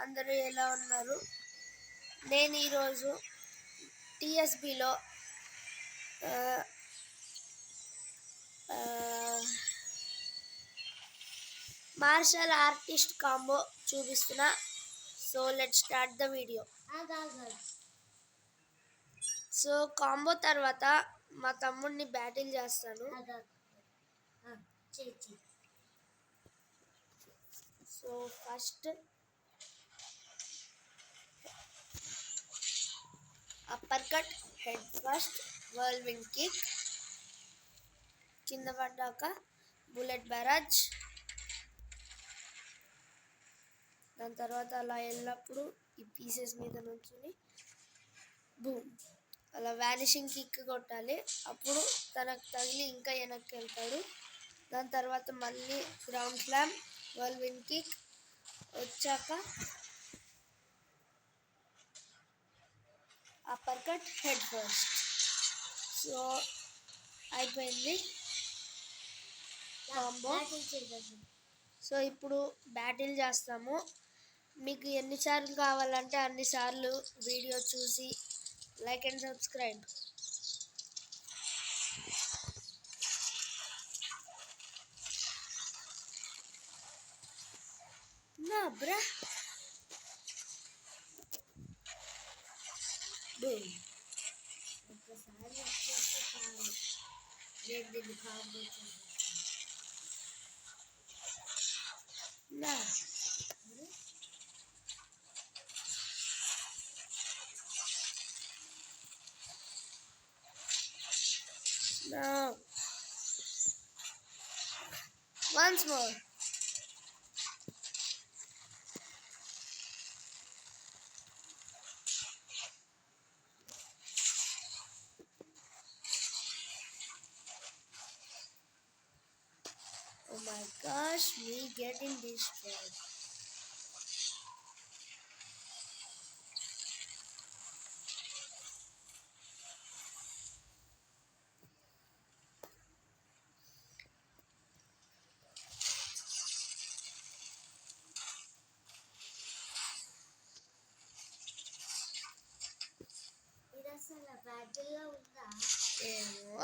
అందరూ ఎలా ఉన్నారు? నేను ఈరోజు టీఎస్బిలో మార్షల్ ఆర్టిస్ట్ కాంబో చూపిస్తున్నా. So let's start the video. So combo తర్వాత మా తమ్ముడిని బ్యాటిల్ చేస్తాను. So first upper cut, head first, world kick, కింద పడ్డాక బుల్లెట్ బ్యారాజ్. దాని తర్వాత అలా వెళ్ళినప్పుడు ఈ పీసెస్ మీద నుంచుని బూమ్ అలా వ్యానిషింగ్ కిక్ కొట్టాలి. అప్పుడు తనకు తగిలి ఇంకా వెనక్కి వెళ్తాడు. దాని తర్వాత మళ్ళీ గ్రౌండ్ స్లామ్, వరల్డ్ కిక్ వచ్చాక upper cut, head first. So అయిపోయింది కాంబో. సో ఇప్పుడు బ్యాటిల్ చేస్తాము. మీకు ఎన్నిసార్లు కావాలంటే అన్నిసార్లు వీడియో చూసి లైక్ అండ్ సబ్స్క్రైబ్. నా బ్రా నా No. Once more. Oh my gosh, me getting destroyed. ఏమో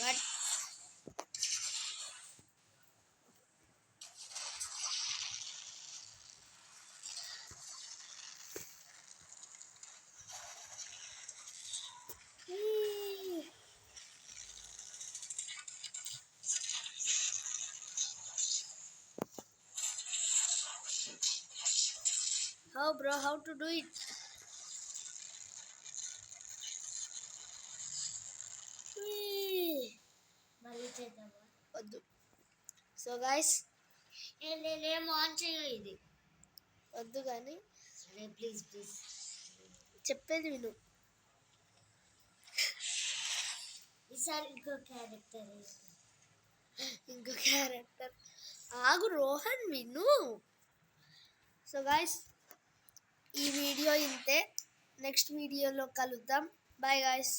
what? How bro, how to do it? వద్దు. సో గైస్ నేనేమో ఆన్ చేయు, ఇది వద్దు కానీ ప్లీజ్ ప్లీజ్ చెప్పేది విను. ఈసారి ఇంకో క్యారెక్టర్ ఆగు రోహన్ విను. సో గైస్ ఈ వీడియో ఇంతే. నెక్స్ట్ వీడియోలో కలుద్దాం. Bye guys.